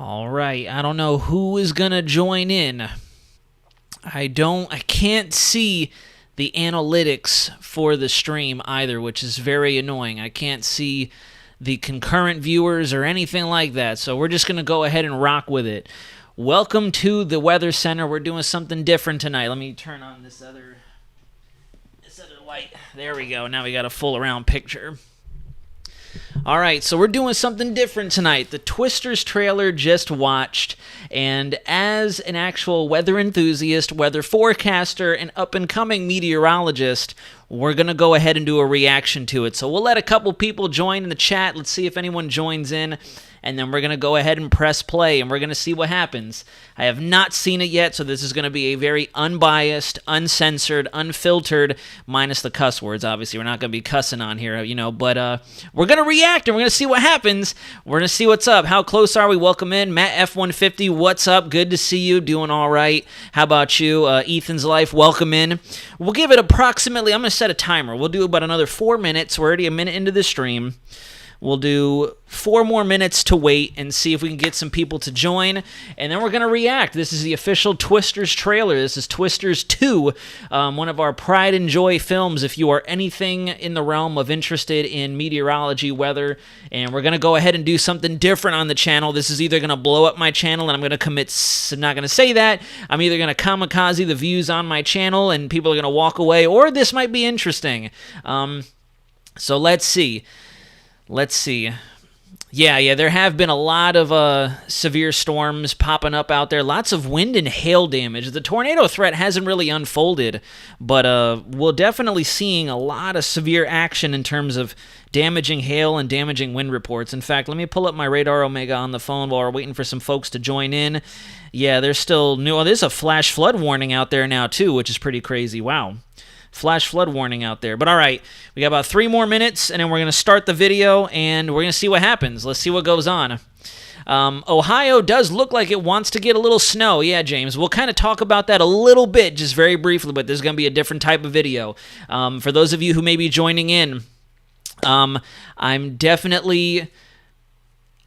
All right, I don't know who is going to join in. I can't see the analytics for the stream either, which is very annoying. I can't see the concurrent viewers or anything like that, so we're just going to go ahead and rock with it. Welcome to the Weather Center. We're doing something different tonight. Let me turn on this other light. There we go. Now we got a full around picture. All right, so we're doing something different tonight. The Twisters trailer just watched, and as an actual weather enthusiast, weather forecaster, and up-and-coming meteorologist, we're going to go ahead and do a reaction to it. So we'll let a couple people join in the chat. Let's see if anyone joins in, and then we're going to go ahead and press play, and we're going to see what happens. I have not seen it yet, so this is going to be a very unbiased, uncensored, unfiltered, minus the cuss words, obviously. We're not going to be cussing on here, but we're going to react, and we're going to see what happens. We're going to see what's up. How close are we? Welcome in. Matt F150, what's up? Good to see you. Doing all right. How about you? Ethan's Life, welcome in. We'll give it approximately, I'm going to set a timer. We'll do about another 4 minutes. We're already a minute into the stream. We'll do 4 more minutes to wait and see if we can get some people to join, and then we're going to react. This is the official Twisters trailer. This is Twisters 2, one of our pride and joy films if you are anything in the realm of interested in meteorology, weather, and we're going to go ahead and do something different on the channel. This is either going to blow up my channel, and I'm going to I'm not going to say that. I'm either going to kamikaze the views on my channel, and people are going to walk away, or this might be interesting. So let's see. Yeah, there have been a lot of severe storms popping up out there. Lots of wind and hail damage. The tornado threat hasn't really unfolded, but we're definitely seeing a lot of severe action in terms of damaging hail and damaging wind reports. In fact, let me pull up my Radar Omega on the phone while we're waiting for some folks to join in. Yeah, there's still new. Oh, there's a flash flood warning out there now, too, which is pretty crazy. Wow. Flash flood warning out there. But all right, we got about 3 more minutes, and then we're going to start the video, and we're going to see what happens. Let's see what goes on. Ohio does look like it wants to get a little snow. Yeah, James, we'll kind of talk about that a little bit, just very briefly, but this is going to be a different type of video. For those of you who may be joining in, I'm definitely...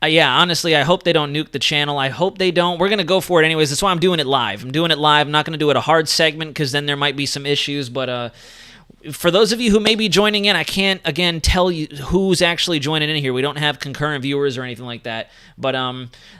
yeah, honestly, I hope they don't nuke the channel. I hope they don't. We're going to go for it anyways. That's why I'm doing it live. I'm not going to do it a hard segment because then there might be some issues. But for those of you who may be joining in, I can't, again, tell you who's actually joining in here. We don't have concurrent viewers or anything like that. But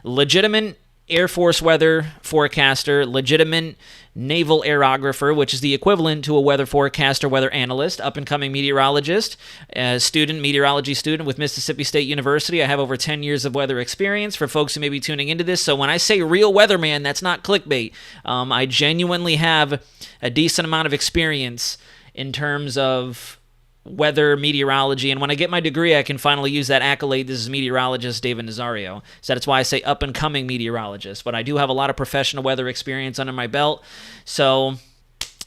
legitimate Air Force weather forecaster, legitimate naval aerographer, which is the equivalent to a weather forecaster, weather analyst, up-and-coming meteorologist, meteorology student with Mississippi State University. I have over 10 years of weather experience for folks who may be tuning into this. So when I say real weatherman, that's not clickbait. I genuinely have a decent amount of experience in terms of weather, meteorology, and when I get my degree, I can finally use that accolade. This is meteorologist David Nazario. So that's why I say up-and-coming meteorologist. But I do have a lot of professional weather experience under my belt. So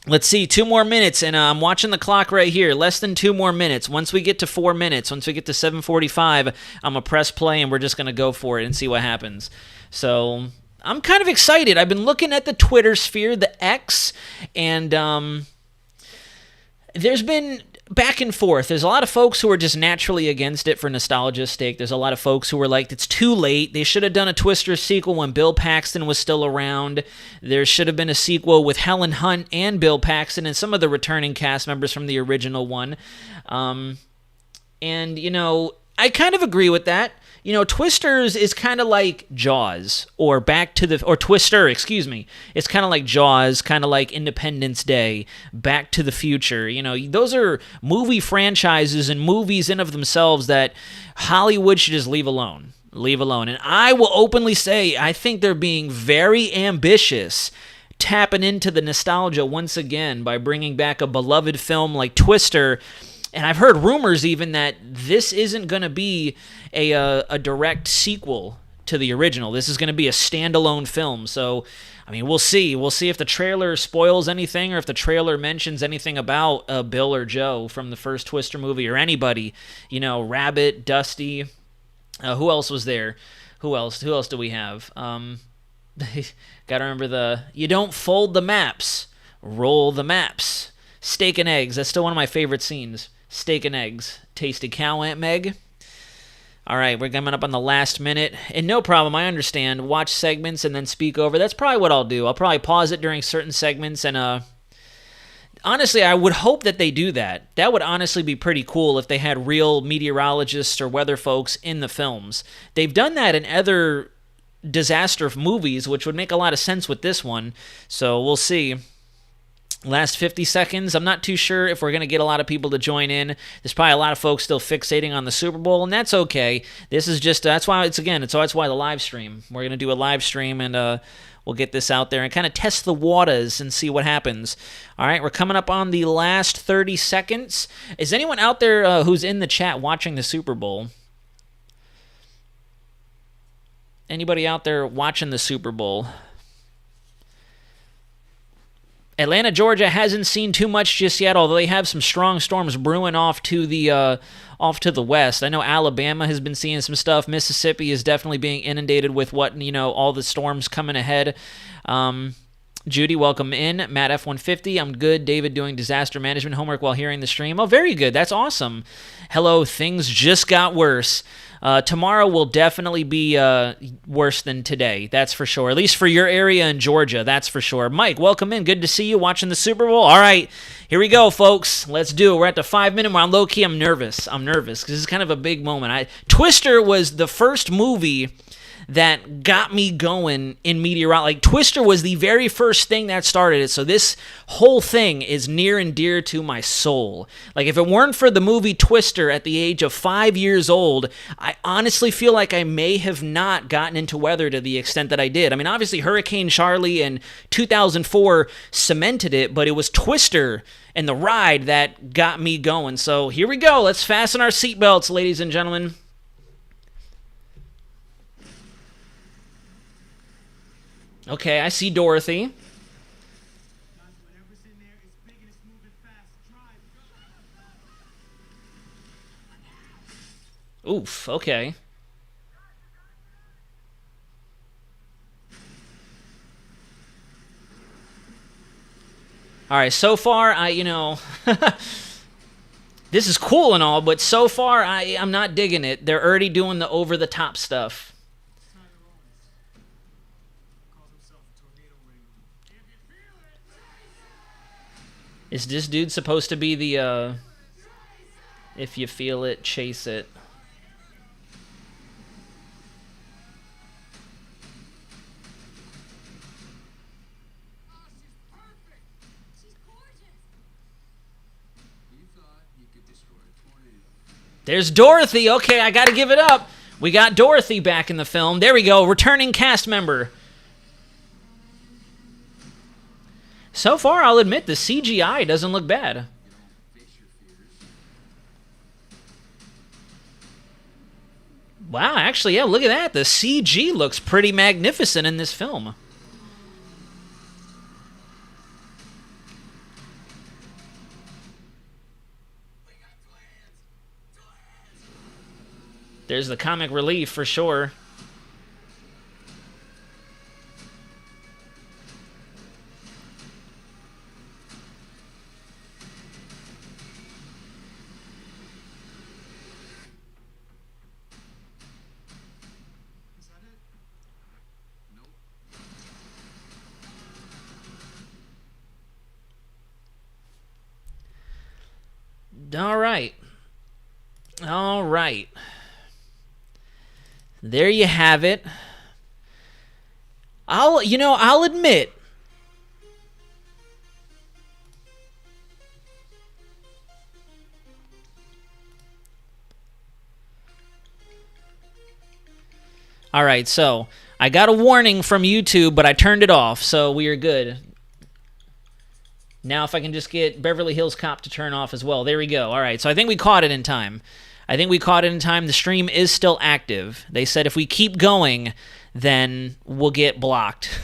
let's see, 2 more minutes, and I'm watching the clock right here. Less than 2 more minutes. Once we get to 4 minutes, once we get to 7:45, I'm going to press play, and we're just going to go for it and see what happens. So I'm kind of excited. I've been looking at the Twitter sphere, the X, and there's been back and forth. There's a lot of folks who are just naturally against it for nostalgia's sake. There's a lot of folks who are like, it's too late. They should have done a Twister sequel when Bill Paxton was still around. There should have been a sequel with Helen Hunt and Bill Paxton and some of the returning cast members from the original one. And, I kind of agree with that. Twisters is kind of like Jaws, or Twister, excuse me. It's kind of like Jaws, kind of like Independence Day, Back to the Future. Those are movie franchises and movies in of themselves that Hollywood should just leave alone. And I will openly say, I think they're being very ambitious, tapping into the nostalgia once again by bringing back a beloved film like Twister. And I've heard rumors even that this isn't going to be a direct sequel to the original. This is going to be a standalone film. So, we'll see. We'll see if the trailer spoils anything or if the trailer mentions anything about Bill or Joe from the first Twister movie or anybody. Rabbit, Dusty. Who else was there? Who else do we have? Got to remember you don't fold the maps, roll the maps. Steak and eggs. That's still one of my favorite scenes. Steak and eggs. Tasty cow, Aunt Meg. All right, we're coming up on the last minute. And no problem, I understand. Watch segments and then speak over. That's probably what I'll do. I'll probably pause it during certain segments. And honestly, I would hope that they do that. That would honestly be pretty cool if they had real meteorologists or weather folks in the films. They've done that in other disaster movies, which would make a lot of sense with this one. So we'll see. Last 50 seconds. I'm not too sure if we're going to get a lot of people to join in. There's probably a lot of folks still fixating on the Super Bowl, and that's okay. This is just, that's why that's why the live stream. We're going to do a live stream, and we'll get this out there and kind of test the waters and see what happens. All right, we're coming up on the last 30 seconds. Is anyone out there who's in the chat watching the Super Bowl? Anybody out there watching the Super Bowl? Atlanta, Georgia hasn't seen too much just yet, although they have some strong storms brewing off to the west. I know Alabama has been seeing some stuff. Mississippi is definitely being inundated with all the storms coming ahead. Judy, welcome in. Matt F150, I'm good. David doing disaster management homework while hearing the stream. Oh, very good. That's awesome. Hello, things just got worse. Tomorrow will definitely be worse than today, that's for sure. At least for your area in Georgia, that's for sure. Mike, welcome in. Good to see you watching the Super Bowl. All right, here we go, folks. Let's do it. We're at the 5-minute mark. Low-key, I'm nervous because this is kind of a big moment. Twister was the first movie that got me going in meteorology. Like, Twister was the very first thing that started it, so this whole thing is near and dear to my soul. Like, if it weren't for the movie Twister at the age of 5 years old, I honestly feel like I may have not gotten into weather to the extent that I did. I mean, obviously, Hurricane Charlie in 2004 cemented it, but it was Twister and the ride that got me going. So here we go. Let's fasten our seatbelts, ladies and gentlemen. Okay, I see Dorothy. Oof, okay. All right, so far, this is cool and all, but so far, I'm not digging it. They're already doing the over-the-top stuff. Is this dude supposed to be the, if you feel it, chase it? There's Dorothy. Okay, I gotta give it up. We got Dorothy back in the film. There we go, returning cast member. So far, I'll admit, the CGI doesn't look bad. Wow, actually, yeah, look at that. The CG looks pretty magnificent in this film. There's the comic relief for sure. All right. There you have it. I'll admit, all right, so I got a warning from YouTube, but I turned it off, so we are good. Now if I can just get Beverly Hills Cop to turn off as well. There we go. All right, so I think we caught it in time. The stream is still active. They said if we keep going, then we'll get blocked.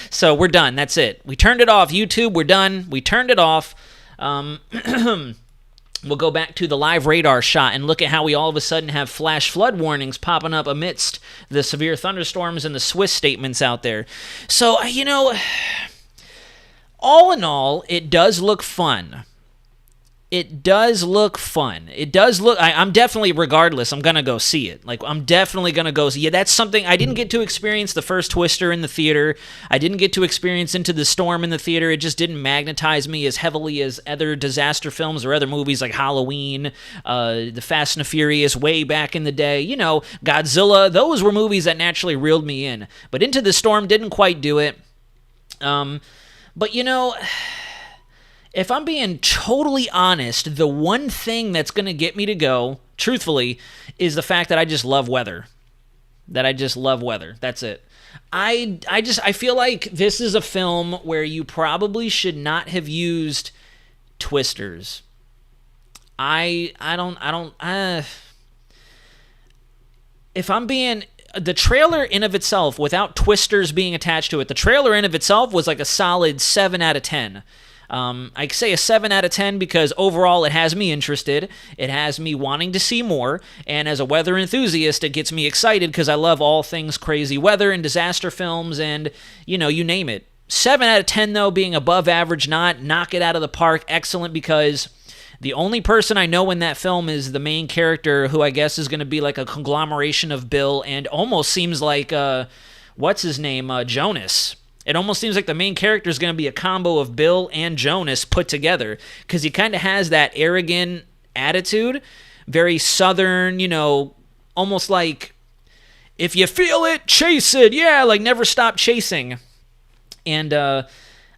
So we're done. That's it. We turned it off. YouTube, we're done. We turned it off. We'll go back to the live radar shot and look at how we all of a sudden have flash flood warnings popping up amidst the severe thunderstorms and the Swiss statements out there. So, all in all, it does look fun. it does look fun. It does look. I'm definitely, regardless, I'm gonna go see it. Like, I'm definitely gonna go see. Yeah, that's something I didn't get to experience the first Twister in the theater. I didn't get to experience Into the Storm in the theater. It just didn't magnetize me as heavily as other disaster films or other movies like Halloween, the Fast and the Furious way back in the day. You know, Godzilla. Those were movies that naturally reeled me in. But Into the Storm didn't quite do it. But you know, if I'm being totally honest, the one thing that's going to get me to go, truthfully, is the fact that I just love weather. That's it. I feel like this is a film where you probably should not have used twisters. If I'm being, the trailer in of itself, without twisters being attached to it, the trailer in of itself was like a solid 7 out of 10. I say a 7 out of 10 because overall it has me interested. It has me wanting to see more. And as a weather enthusiast, it gets me excited because I love all things crazy weather and disaster films and, you know, you name it. 7 out of 10, though, being above average, not knock it out of the park. Excellent, because the only person I know in that film is the main character, who I guess is going to be like a conglomeration of Bill and almost seems like, what's his name, Jonas. It almost seems like the main character is going to be a combo of Bill and Jonas put together, because he kind of has that arrogant attitude, very southern, you know, almost like, if you feel it, chase it. Yeah, like never stop chasing. And I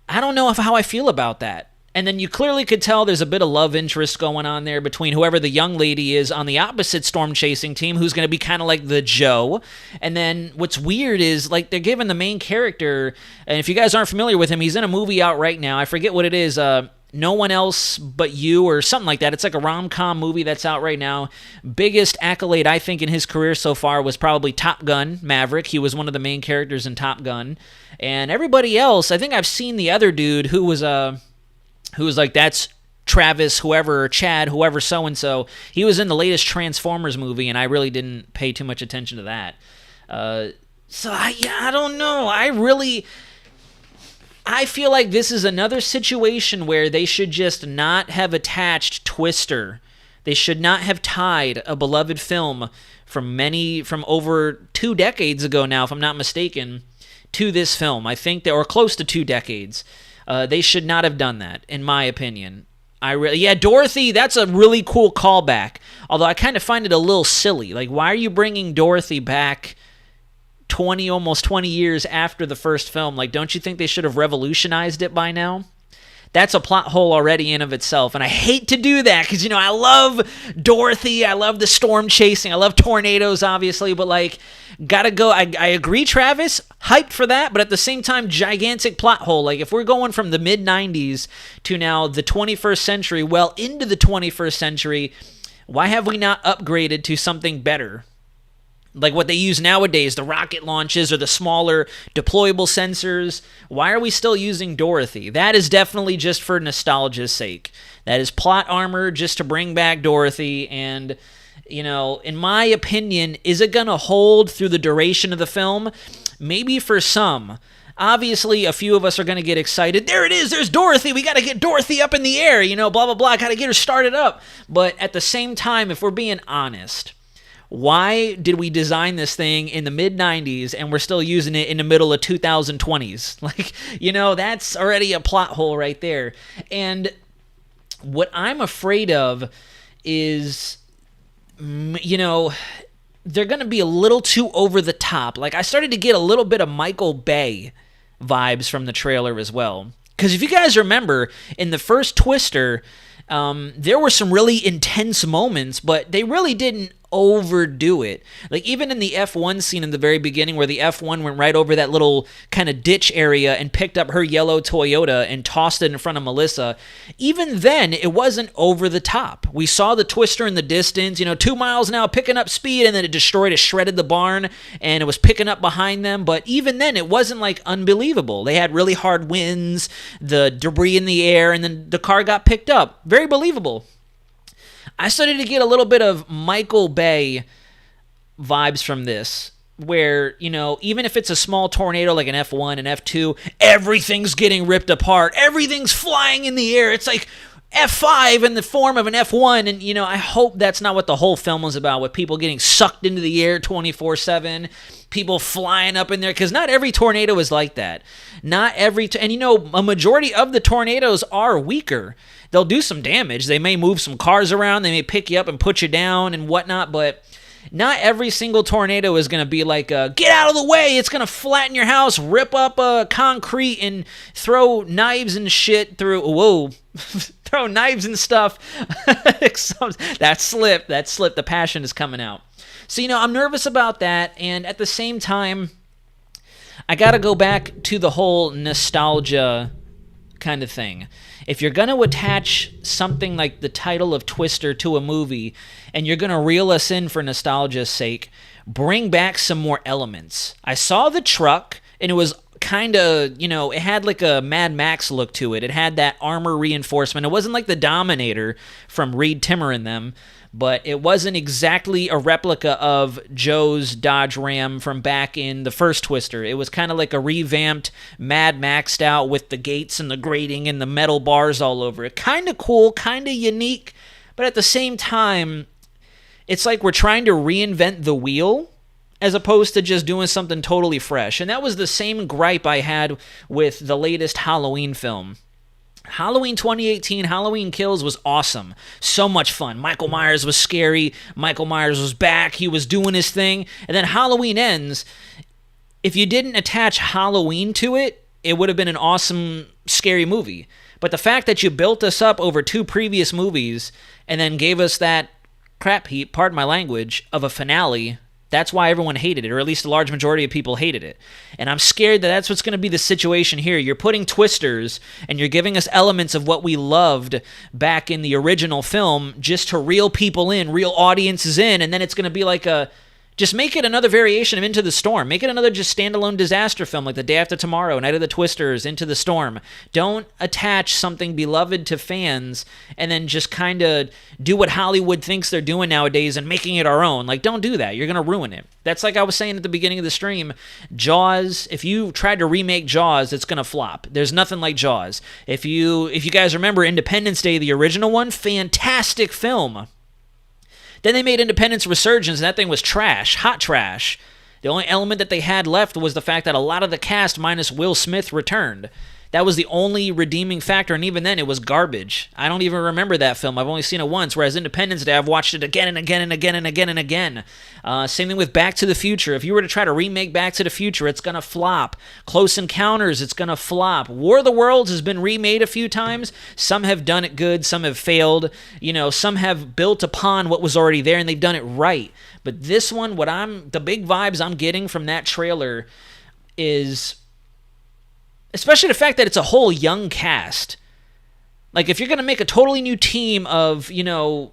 don't know how I feel about that. And then you clearly could tell there's a bit of love interest going on there between whoever the young lady is on the opposite storm chasing team, who's going to be kind of like the Joe. And then what's weird is, like, they're giving the main character, and if you guys aren't familiar with him, he's in a movie out right now. I forget what it is. No One Else But You or something like that. It's like a rom-com movie that's out right now. Biggest accolade, I think, in his career so far was probably Top Gun Maverick. He was one of the main characters in Top Gun. And everybody else, I think I've seen the other dude who was like, that's Travis, whoever, Chad, whoever, so-and-so. He was in the latest Transformers movie, and I really didn't pay too much attention to that. I don't know. I feel like this is another situation where they should just not have attached Twister. They should not have tied a beloved film from over 2 decades ago now, if I'm not mistaken, to this film. I think or close to 2 decades. They should not have done that, in my opinion. Dorothy, that's a really cool callback. Although I kind of find it a little silly. Like, why are you bringing Dorothy back almost 20 years after the first film? Like, don't you think they should have revolutionized it by now? That's a plot hole already in of itself, and I hate to do that because, you know, I love Dorothy, I love the storm chasing, I love tornadoes, obviously, but, like, gotta go. I agree, Travis, hyped for that, but at the same time, gigantic plot hole. Like, if we're going from the mid-90s to now the 21st century, well into the 21st century, why have we not upgraded to something better? Like what they use nowadays, the rocket launches or the smaller deployable sensors. Why are we still using Dorothy? That is definitely just for nostalgia's sake. That is plot armor just to bring back Dorothy. And, you know, in my opinion, is it going to hold through the duration of the film? Maybe for some. Obviously, a few of us are going to get excited. There it is. There's Dorothy. We got to get Dorothy up in the air. You know, blah, blah, blah. Got to get her started up. But at the same time, if we're being honest, why did we design this thing in the mid-90s and we're still using it in the middle of 2020s? Like, you know, that's already a plot hole right there. And what I'm afraid of is, you know, they're going to be a little too over the top. Like, I started to get a little bit of Michael Bay vibes from the trailer as well. Because if you guys remember, in the first Twister, there were some really intense moments, but they really didn't overdo it. Like, even in the F1 scene in the very beginning where the F1 went right over that little kind of ditch area and picked up her yellow Toyota and tossed it in front of Melissa, even then, it wasn't over the top. We saw the Twister in the distance, you know, 2 miles an hour picking up speed, and then it shredded the barn, and it was picking up behind them, but even then, it wasn't, like, unbelievable. They had really hard winds, the debris in the air, and then the car got picked up. Very believable. I started to get a little bit of Michael Bay vibes from this, where, you know, even if it's a small tornado like an F1 and F2, everything's getting ripped apart. Everything's flying in the air. It's like F5 in the form of an F1, and, you know, I hope that's not what the whole film was about, with people getting sucked into the air 24/7, people flying up in there, because not every tornado is like that. Not every, and you know, a majority of the tornadoes are weaker. They'll do some damage. They may move some cars around, they may pick you up and put you down and whatnot, but not every single tornado is going to be like, get out of the way, it's going to flatten your house, rip up concrete, and throw knives and shit through, whoa, throw knives and stuff. That slipped, the passion is coming out. So, you know, I'm nervous about that, and at the same time, I got to go back to the whole nostalgia kind of thing. If you're going to attach something like the title of Twister to a movie, and you're going to reel us in for nostalgia's sake, bring back some more elements. I saw the truck, and it was kind of, you know, it had like a Mad Max look to it. It had that armor reinforcement. It wasn't like the Dominator from Reed Timmer and them, but it wasn't exactly a replica of Joe's Dodge Ram from back in the first Twister. It was kind of like a revamped Mad Maxed out with the gates and the grating and the metal bars all over it. Kind of cool, kind of unique, but at the same time, it's like we're trying to reinvent the wheel as opposed to just doing something totally fresh. And that was the same gripe I had with the latest Halloween film. Halloween 2018, Halloween Kills was awesome. So much fun. Michael Myers was scary. Michael Myers was back. He was doing his thing. And then Halloween Ends. If you didn't attach Halloween to it, it would have been an awesome, scary movie. But the fact that you built us up over 2 previous movies and then gave us that crap heap, pardon my language, of a finale, that's why everyone hated it, or at least a large majority of people hated it. And I'm scared that that's what's going to be the situation here. You're putting twisters, and you're giving us elements of what we loved back in the original film just to reel people in, reel audiences in, and then it's going to be like a... Just make it another variation of Into the Storm. Make it another just standalone disaster film like The Day After Tomorrow, Night of the Twisters, Into the Storm. Don't attach something beloved to fans and then just kind of do what Hollywood thinks they're doing nowadays and making it our own. Like, don't do that. You're going to ruin it. That's like I was saying at the beginning of the stream. Jaws, if you tried to remake Jaws, it's going to flop. There's nothing like Jaws. If you guys remember Independence Day, the original one, fantastic film. Then they made Independence Resurgence, and that thing was trash, hot trash. The only element that they had left was the fact that a lot of the cast, minus Will Smith, returned. That was the only redeeming factor, and even then, it was garbage. I don't even remember that film. I've only seen it once, whereas Independence Day, I've watched it again and again and again and again and again. Same thing with Back to the Future. If you were to try to remake Back to the Future, it's going to flop. Close Encounters, it's going to flop. War of the Worlds has been remade a few times. Some have done it good, some have failed. You know, some have built upon what was already there, and they've done it right. But this one, the big vibes I'm getting from that trailer is... especially the fact that it's a whole young cast. Like, if you're going to make a totally new team of, you know,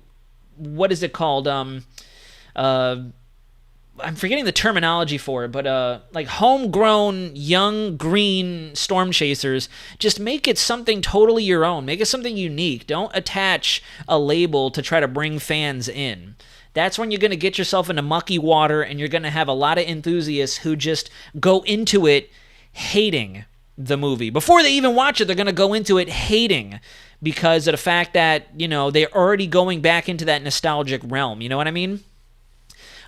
what is it called? I'm forgetting the terminology for it, but like homegrown, young, green storm chasers, just make it something totally your own. Make it something unique. Don't attach a label to try to bring fans in. That's when you're going to get yourself into mucky water, and you're going to have a lot of enthusiasts who just go into it hating the movie. Before they even watch it, they're going to go into it hating because of the fact that, you know, they're already going back into that nostalgic realm. You know what I mean?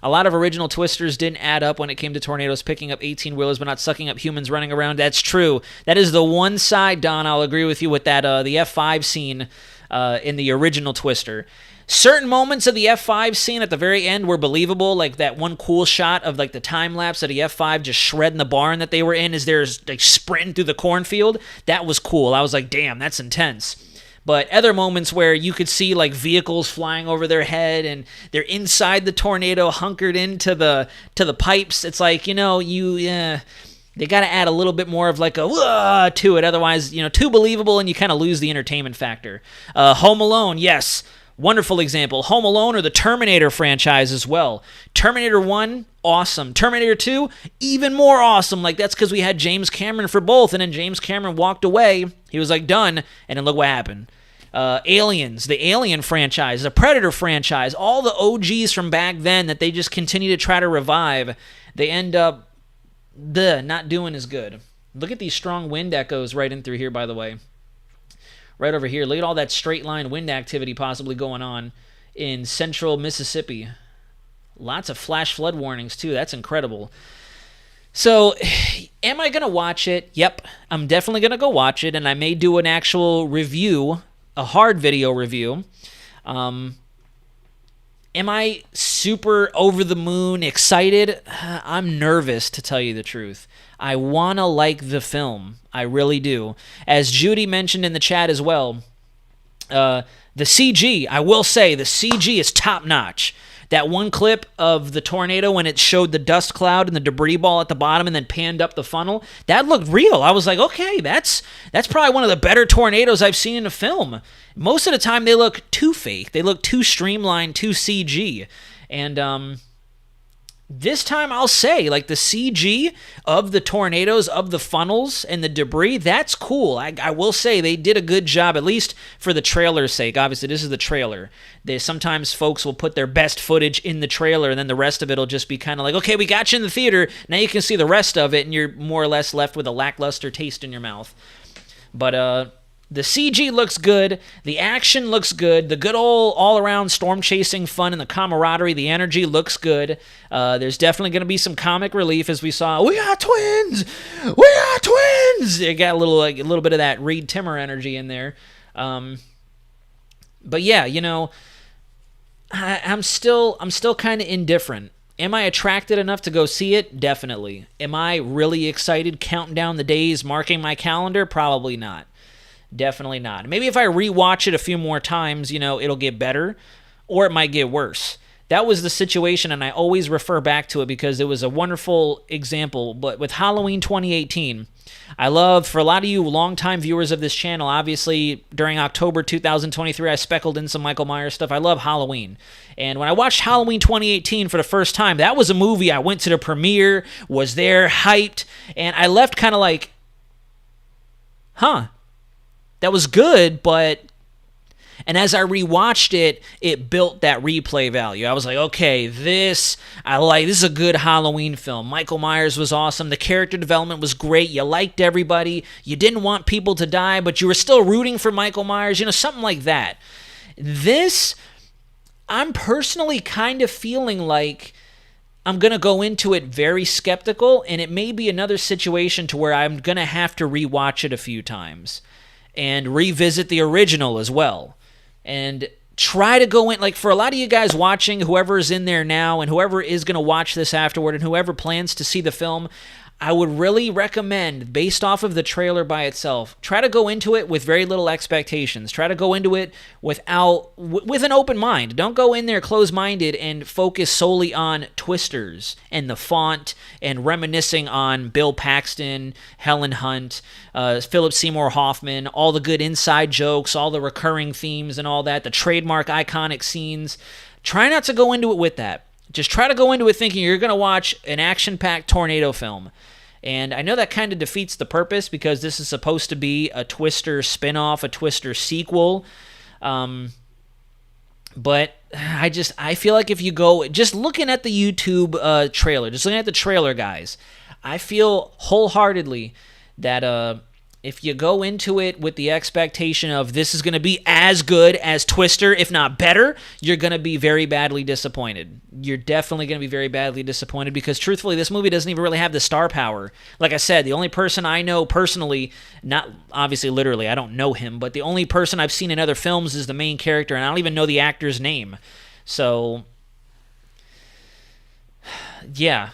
A lot of original Twisters didn't add up when it came to tornadoes picking up 18-wheelers but not sucking up humans running around. That's true. That is the one side, Don, I'll agree with you with that, the F5 scene in the original Twister. Certain moments of the F5 scene at the very end were believable, like that one cool shot of like the time lapse of the F5 just shredding the barn that they were in as they're like sprinting through the cornfield. That was cool. I was like, damn, that's intense. But other moments where you could see like vehicles flying over their head and they're inside the tornado, hunkered into the pipes. It's like, you know, they got to add a little bit more of like a to it. Otherwise, you know, too believable and you kind of lose the entertainment factor. Home Alone, yes. Wonderful example. Home Alone or the Terminator franchise as well. Terminator 1, awesome. Terminator 2, even more awesome. Like, that's because we had James Cameron for both, and then James Cameron walked away. He was like, done, and then look what happened. Aliens, the Alien franchise, the Predator franchise, all the OGs from back then that they just continue to try to revive, they end up not doing as good. Look at these strong wind echoes right in through here, by the way. right over here. Look at all that straight line wind activity possibly going on in central Mississippi. Lots of flash flood warnings, too. That's incredible. So, am I going to watch it? Yep, I'm definitely going to go watch it, and I may do an actual review, a hard video review. Am I super over the moon excited? I'm nervous, to tell you the truth. I want to like the film. I really do. As Judy mentioned in the chat as well, the CG, I will say, the CG is top-notch. That one clip of the tornado when it showed the dust cloud and the debris ball at the bottom and then panned up the funnel, that looked real. I was like, okay, that's probably one of the better tornadoes I've seen in a film. Most of the time, they look too fake. They look too streamlined, too CG. And this time I'll say, like, the CG of the tornadoes, of the funnels and the debris, that's cool. I will say they did a good job, at least for the trailer's sake. Obviously, this is the trailer. Sometimes folks will put their best footage in the trailer, and then the rest of it will just be kind of like, okay, we got you in the theater, now you can see the rest of it, and you're more or less left with a lackluster taste in your mouth. But, the CG looks good, the action looks good, the good old all-around storm-chasing fun and the camaraderie, the energy looks good. There's definitely going to be some comic relief, as we saw. We are twins! We are twins! It got a little bit of that Reed Timmer energy in there. But yeah, you know, I'm still kind of indifferent. Am I attracted enough to go see it? Definitely. Am I really excited, counting down the days, marking my calendar? Probably not. Definitely not. Maybe if I rewatch it a few more times, you know, it'll get better, or it might get worse. That was the situation, and I always refer back to it because it was a wonderful example. But with Halloween 2018, I love, for a lot of you longtime viewers of this channel, obviously during October 2023, I speckled in some Michael Myers stuff. I love Halloween. And when I watched Halloween 2018 for the first time, that was a movie I went to the premiere, was there, hyped, and I left kind of like, huh. That was good, but... And as I rewatched it, it built that replay value. I was like, okay, this is a good Halloween film. Michael Myers was awesome. The character development was great. You liked everybody. You didn't want people to die, but you were still rooting for Michael Myers. You know, something like that. This, I'm personally kind of feeling like I'm going to go into it very skeptical, and it may be another situation to where I'm going to have to rewatch it a few times. And revisit the original as well. And try to go in, like, for a lot of you guys watching, whoever is in there now, and whoever is going to watch this afterward, and whoever plans to see the film, I would really recommend, based off of the trailer by itself, try to go into it with very little expectations. Try to go into it with an open mind. Don't go in there closed-minded and focus solely on twisters and the font and reminiscing on Bill Paxton, Helen Hunt, Philip Seymour Hoffman, all the good inside jokes, all the recurring themes and all that, the trademark iconic scenes. Try not to go into it with that. Just try to go into it thinking you're going to watch an action-packed tornado film. And I know that kind of defeats the purpose because this is supposed to be a Twister spin-off, a Twister sequel. But I feel like if you go, just looking at the YouTube trailer, just looking at the trailer, guys, I feel wholeheartedly that if you go into it with the expectation of this is going to be as good as Twister, if not better, you're going to be very badly disappointed. You're definitely going to be very badly disappointed because, truthfully, this movie doesn't even really have the star power. Like I said, the only person I know personally, not obviously literally, I don't know him, but the only person I've seen in other films is the main character, and I don't even know the actor's name. So, yeah.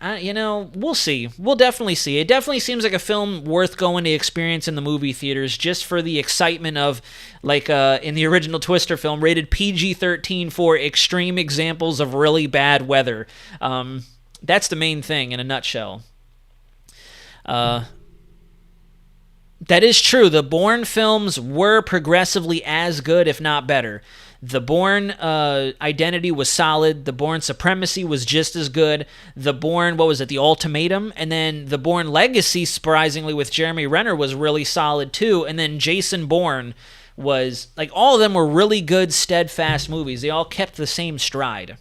We'll see. We'll definitely see. It definitely seems like a film worth going to experience in the movie theaters just for the excitement of, like in the original Twister film, rated PG-13 for extreme examples of really bad weather. That's the main thing in a nutshell. That is true. The Bourne films were progressively as good, if not better. The Bourne Identity was solid. The Bourne Supremacy was just as good. The Bourne, The Ultimatum? And then the Bourne Legacy, surprisingly, with Jeremy Renner was really solid too. And then Jason Bourne was, like, all of them were really good, steadfast movies. They all kept the same stride.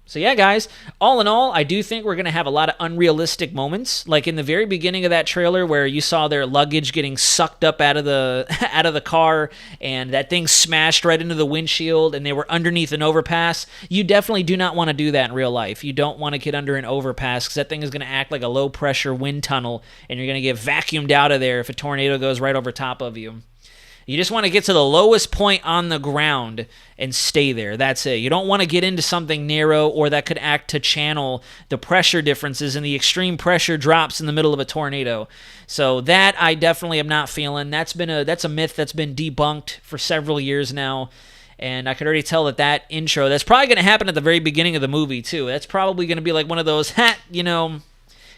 So yeah, guys, all in all, I do think we're going to have a lot of unrealistic moments, like in the very beginning of that trailer where you saw their luggage getting sucked up out of the out of the car and that thing smashed right into the windshield and they were underneath an overpass. You definitely do not want to do that in real life. You don't want to get under an overpass because that thing is going to act like a low-pressure wind tunnel and you're going to get vacuumed out of there if a tornado goes right over top of you. You just want to get to the lowest point on the ground and stay there. That's it. You don't want to get into something narrow or that could act to channel the pressure differences and the extreme pressure drops in the middle of a tornado. So that I definitely am not feeling. That's a myth that's been debunked for several years now. And I could already tell that intro, that's probably going to happen at the very beginning of the movie too. That's probably going to be like one of those, and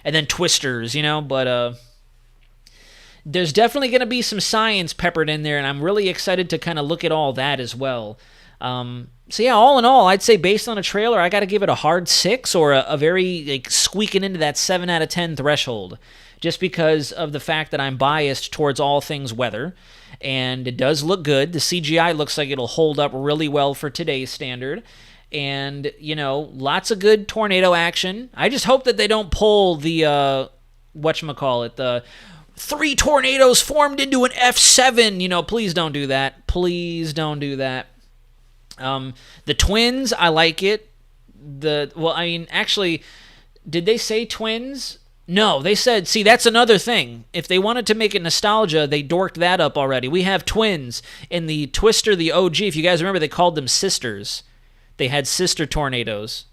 then twisters, but there's definitely going to be some science peppered in there, and I'm really excited to kind of look at all that as well. So yeah, all in all, I'd say based on a trailer, I got to give it a hard 6 or a very squeaking into that 7 out of 10 threshold, just because of the fact that I'm biased towards all things weather, and it does look good. The CGI looks like it'll hold up really well for today's standard. And, lots of good tornado action. I just hope that they don't pull the, the 3 tornadoes formed into an F7. Please don't do that. Please don't do that. The twins, I like it. Actually, did they say twins? No, they said, see, that's another thing. If they wanted to make it nostalgia, they dorked that up already. We have twins. In the Twister, the OG, if you guys remember, they called them sisters. They had sister tornadoes.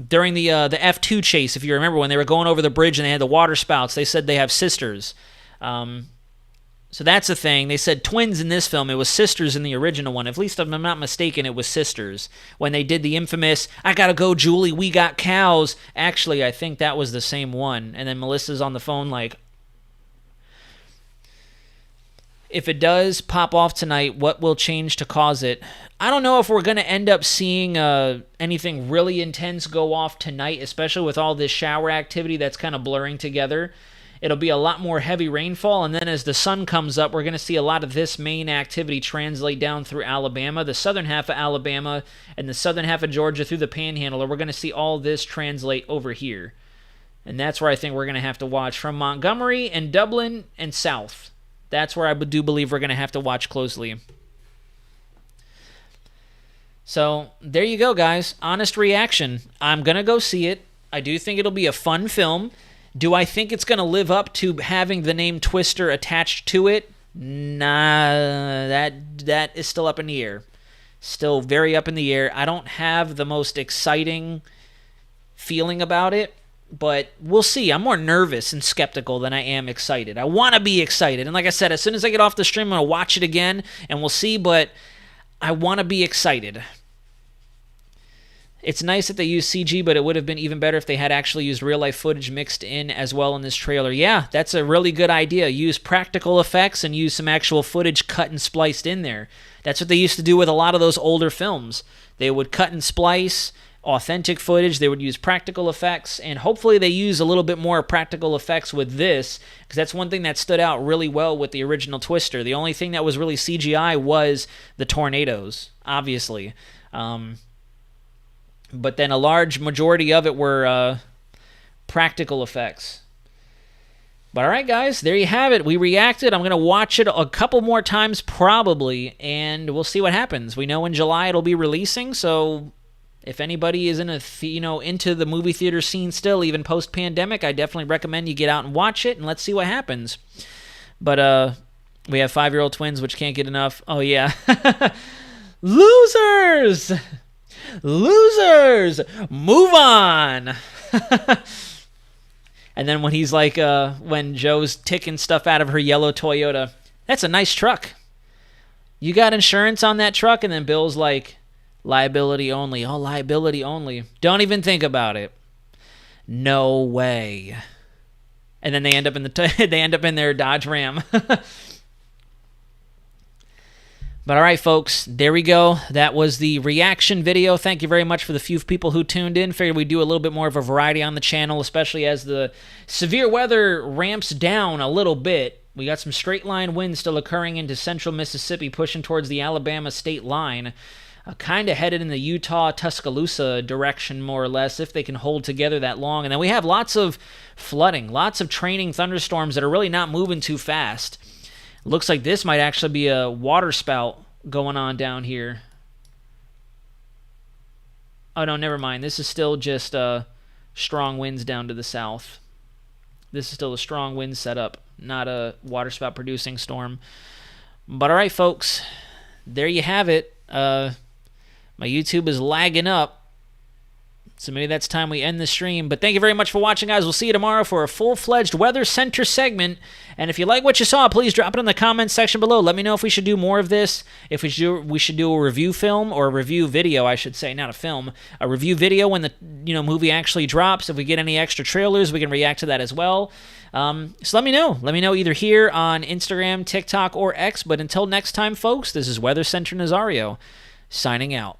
During the F2 chase, if you remember, when they were going over the bridge and they had the water spouts, they said they have sisters. So that's the thing. They said twins in this film. It was sisters in the original one. At least if I'm not mistaken, it was sisters. When they did the infamous, I gotta go, Julie, we got cows. Actually, I think that was the same one. And then Melissa's on the phone like, if it does pop off tonight, what will change to cause it? I don't know if we're going to end up seeing anything really intense go off tonight, especially with all this shower activity that's kind of blurring together. It'll be a lot more heavy rainfall, and then as the sun comes up, we're going to see a lot of this main activity translate down through Alabama, the southern half of Alabama, and the southern half of Georgia through the Panhandle, and we're going to see all this translate over here. And that's where I think we're going to have to watch, from Montgomery and Dublin and south. That's where I do believe we're going to have to watch closely. So, there you go, guys. Honest reaction. I'm going to go see it. I do think it'll be a fun film. Do I think it's going to live up to having the name Twister attached to it? Nah, that is still up in the air. Still very up in the air. I don't have the most exciting feeling about it. But we'll see. I'm more nervous and skeptical than I am excited. I want to be excited. And like I said, as soon as I get off the stream, I'm going to watch it again, and we'll see. But I want to be excited. It's nice that they use CG, but it would have been even better if they had actually used real-life footage mixed in as well in this trailer. Yeah, that's a really good idea. Use practical effects and use some actual footage cut and spliced in there. That's what they used to do with a lot of those older films. They would cut and splice authentic footage, they would use practical effects, and hopefully they use a little bit more practical effects with this, because that's one thing that stood out really well with the original Twister. The only thing that was really CGI was the tornadoes, obviously. But then a large majority of it were practical effects. But alright guys, there you have it. We reacted. I'm going to watch it a couple more times probably, and we'll see what happens. We know in July it'll be releasing, so if anybody is into the movie theater scene still, even post-pandemic, I definitely recommend you get out and watch it, and let's see what happens. But we have 5-year-old twins, which can't get enough. Oh, yeah. Losers! Losers! Move on! And then when he's like, when Joe's ticking stuff out of her yellow Toyota, that's a nice truck. You got insurance on that truck? And then Bill's like, liability only. Oh, liability only. Don't even think about it. No way. And then they end up in their Dodge Ram. But all right, folks, there we go. That was the reaction video. Thank you very much for the few people who tuned in. Figured we'd do a little bit more of a variety on the channel, especially as the severe weather ramps down a little bit. We got some straight line winds still occurring into central Mississippi, pushing towards the Alabama state line. kind of headed in the Utah, Tuscaloosa direction, more or less, if they can hold together that long. And then we have lots of flooding, lots of training thunderstorms that are really not moving too fast. Looks like this might actually be a water spout going on down here. Oh, no, never mind. This is still just strong winds down to the south. This is still a strong wind setup, not a waterspout producing storm. But all right, folks, there you have it. My YouTube is lagging up, so maybe that's time we end the stream. But thank you very much for watching, guys. We'll see you tomorrow for a full-fledged Weather Center segment. And if you like what you saw, please drop it in the comments section below. Let me know if we should do more of this, if we should do a review film, or a review video, I should say, not a film. A review video when the movie actually drops. If we get any extra trailers, we can react to that as well. So let me know. Let me know either here on Instagram, TikTok, or X. But until next time, folks, this is Weather Center Nazario, signing out.